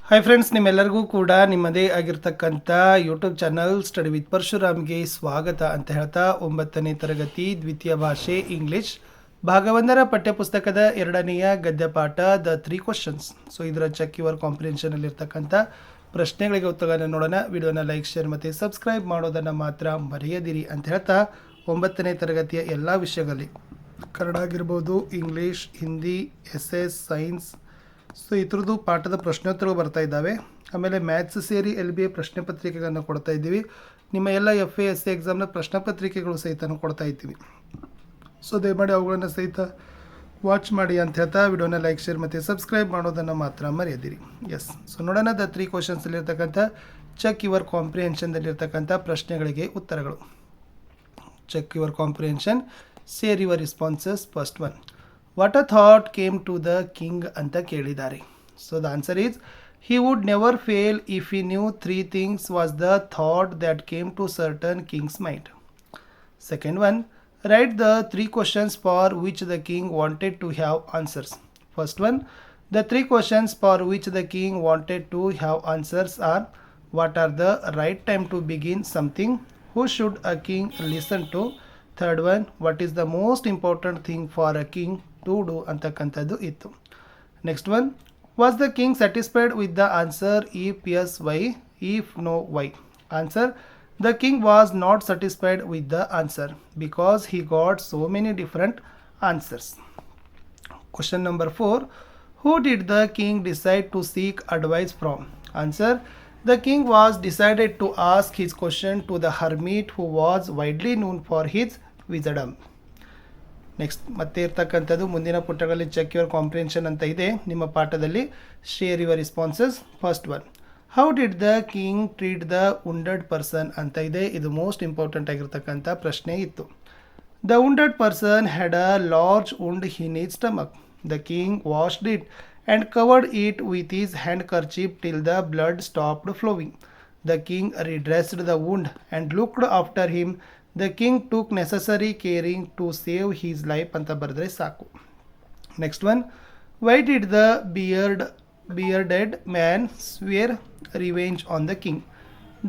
Hi friends, ನಿಮ್ಮೆಲ್ಲರಿಗೂ ಕೂಡ ನಿಮ್ಮದೇ ಆಗಿರ್ತಕ್ಕಂಥ ಯೂಟ್ಯೂಬ್ ಚಾನಲ್ ಸ್ಟಡಿ ವಿತ್ ಪರಶುರಾಮ್ಗೆ ಸ್ವಾಗತ ಅಂತ ಹೇಳ್ತಾ 9ನೇ ತರಗತಿ ದ್ವಿತೀಯ ಭಾಷೆ ಇಂಗ್ಲಿಷ್ ಭಾಗ 1ರ ಪಠ್ಯಪುಸ್ತಕದ 2ನೆಯ ಗದ್ಯಪಾಠ ದ 3 ಕ್ವಶನ್ಸ್. ಸೊ ಇದರ ಚೆಕ್ ಯುವರ್ ಕಾಂಪ್ರಿಹೆನ್ಷನಲ್ಲಿರ್ತಕ್ಕಂಥ ಪ್ರಶ್ನೆಗಳಿಗೆ ಉತ್ತರಗಳನ್ನು ನೋಡೋಣ. ವಿಡಿಯೋನ ಲೈಕ್, ಶೇರ್ ಮತ್ತು ಸಬ್ಸ್ಕ್ರೈಬ್ ಮಾಡೋದನ್ನು ಮಾತ್ರ ಮರೆಯದಿರಿ ಅಂತ ಹೇಳ್ತಾ 9ನೇ ತರಗತಿಯ ಎಲ್ಲ ವಿಷಯಗಳಲ್ಲಿ ಕನ್ನಡ ಆಗಿರ್ಬೋದು, English, Hindi, S science, so ಈ ಥರದ್ದು ಪಾಠದ ಪ್ರಶ್ನೋತ್ತರಗಳು ಬರ್ತಾ ಇದ್ದಾವೆ. ಆಮೇಲೆ ಮ್ಯಾಥ್ಸ್ ಸೇರಿ LBA ಪ್ರಶ್ನೆ ಪತ್ರಿಕೆಗಳನ್ನು ಕೊಡ್ತಾ ಇದ್ದೀವಿ. ನಿಮ್ಮ ಎಲ್ಲ FA SC ಎಕ್ಸಾಮ್ನ ಪ್ರಶ್ನೆ ಪತ್ರಿಕೆಗಳು ಸಹಿತ ಕೊಡ್ತಾ ಇದ್ದೀವಿ. ಸೊ ದಯಮಾಡಿ ಅವುಗಳನ್ನು ಸಹಿತ ವಾಚ್ ಮಾಡಿ ಅಂತ ಹೇಳ್ತಾ ವಿಡಿಯೋನ ಲೈಕ್, ಶೇರ್ ಮತ್ತು ಸಬ್ಸ್ಕ್ರೈಬ್ ಮಾಡೋದನ್ನು ಮಾತ್ರ ಮರೆಯದಿರಿ. ಸೊ ನೋಡೋಣ ದ 3 ಕ್ವಶನ್ಸಲ್ಲಿರ್ತಕ್ಕಂಥ ಚೆಕ್ ಯುವರ್ ಕಾಂಪ್ರಿಹೆನ್ಷನ್ದಲ್ಲಿರ್ತಕ್ಕಂಥ ಪ್ರಶ್ನೆಗಳಿಗೆ ಉತ್ತರಗಳು. Check your comprehension, share your responses. First one, what a thought came to the king ಅಂತ ಕೇಳಿದ್ದಾರೆ. So the answer is he would never fail if he knew 3 things was the thought that came to certain king's mind. Second one, write the 3 questions for which the king wanted to have answers. First one, the 3 questions for which the king wanted to have answers are: what are the right time to begin something? Who should a king listen to? Third one, what is the most important thing for a king to do ಅಂತಕ್ಕಂಥದ್ದು ಇತ್ತು. Next one, was the king satisfied with the answer? If yes, why? If no, why? Answer, the king was not satisfied with the answer because he got so many different answers. Question number 4, who did the king decide to seek advice from? Answer, the king was decided to ask his question to the hermit who was widely known for his wisdom. Next ಮತ್ತೆ ಇರ್ತಕ್ಕಂಥದ್ದು ಮುಂದಿನ ಪುಟಗಳಲ್ಲಿ check your comprehension ಅಂತ ಇದೆ. ನಿಮ್ಮ ಪಾಠದಲ್ಲಿ share your responses. First one, how did the king treat the wounded person ಅಂತ ಇದೆ. ಇದು ಮೋಸ್ಟ್ ಇಂಪಾರ್ಟೆಂಟ್ ಆಗಿರ್ತಕ್ಕಂಥ ಪ್ರಶ್ನೆ ಇತ್ತು. The wounded person had a large wound in his stomach. The king washed it and covered it with his handkerchief till the blood stopped flowing. The king redressed the wound and looked after him. The king took necessary caring to save his life ಅಂತ ಬರೆದ್ರೆ ಸಾಕು. Next one, why did the bearded man swear revenge on the king.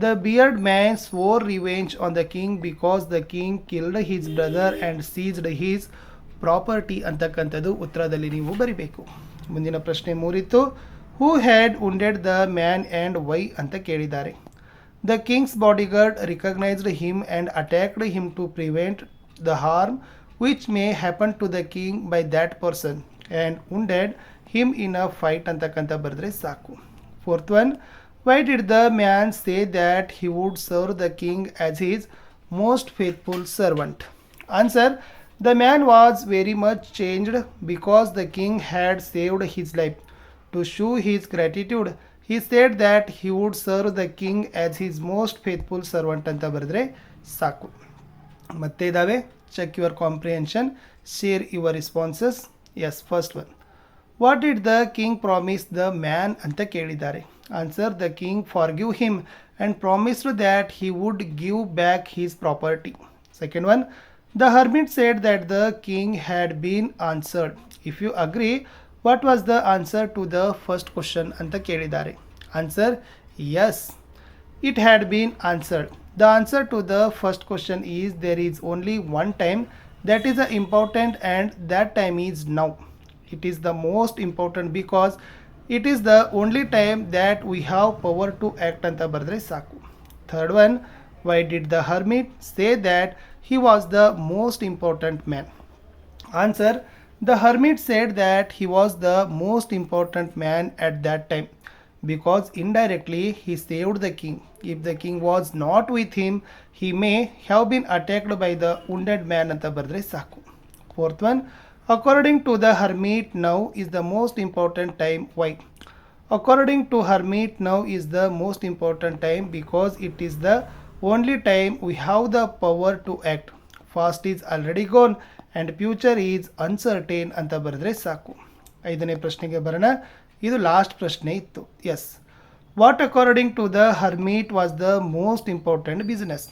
The beard man swore revenge on the king because the king killed his brother and seized his property ಅಂತಕ್ಕಂಥದ್ದು ಉತ್ತರದಲ್ಲಿ ನೀವು ಬರಿಬೇಕು. ಮುಂದಿನ ಪ್ರಶ್ನೆ 3 ಇತ್ತು. Who had wounded the man and why ಅಂತ ಕೇಳಿದ್ದಾರೆ. The king's bodyguard recognized him and attacked him to prevent the harm which may happen to the king by that person and wounded him in a fight ಅಂತಕ್ಕಂಥ ಬರೆದ್ರೆ ಸಾಕು. Fourth one, why did the man say that he would serve the king as his most faithful servant? Answer, the man was very much changed because the king had saved his life. To show his gratitude, he said that he would serve the king as his most faithful servant ಅಂತ ಬರೆದ್ರೆ ಸಾಕು. ಮತ್ತೆ ಇದ್ದಾವೆ check your comprehension, share your responses. Yes, first one, what did the king promise the man ಅಂತ ಕೇಳಿದ್ದಾರೆ. Answer, the king forgive him and promised that he would give back his property. Second one, the hermit said that the king had been answered. If you agree, what was the answer to the first question ಅಂತ ಕೇಳಿದ್ದಾರೆ. Answer, yes, it had been answered. The answer to the first question is there is only one time that is important and that time is now. It is the most important because it is the only time that we have power to act ಅಂತ ಬರೆದ್ರೆ ಸಾಕು. Third one, why did the hermit say that he was the most important man? Answer, the hermit said that he was the most important man at that time because indirectly he saved the king. If the king was not with him, he may have been attacked by the wounded man ಅಂತ ಬರೆದ್ರೆ ಸಾಕು. Fourth one, according to the hermit, now is the most important time. Why? According to hermit, now is the most important time because it is the only time we have the power to act. Past is already gone and future is uncertain ಅಂತ ಬರೆದ್ರೆ ಸಾಕು. 5ನೇ ಪ್ರಶ್ನೆಗೆ ಬರೋಣ. ಇದು last ಪ್ರಶ್ನೆ ಇತ್ತು. Yes, what according to the hermit was the most important business?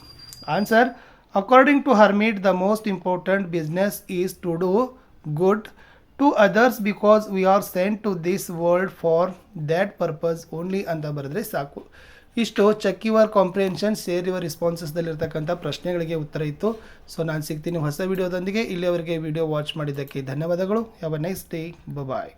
Answer, according to hermit the most important business is to do good, to others because we are sent to this world for that purpose only ಅಂತ ಬರೆದ್ರೆ ಸಾಕು. ಇಷ್ಟು check your comprehension, share your ರೆಸ್ಪಾನ್ಸಸ್ದಲ್ಲಿರ್ತಕ್ಕಂಥ ಪ್ರಶ್ನೆಗಳಿಗೆ ಉತ್ತರ ಇತ್ತು. So ನಾನು ಸಿಗ್ತೀನಿ ಹೊಸ ವಿಡಿಯೋದೊಂದಿಗೆ. ಇಲ್ಲಿಯವರೆಗೆ ವಿಡಿಯೋ ವಾಚ್ ಮಾಡಿದ್ದಕ್ಕೆ ಧನ್ಯವಾದಗಳು. Have a nice day. Bye.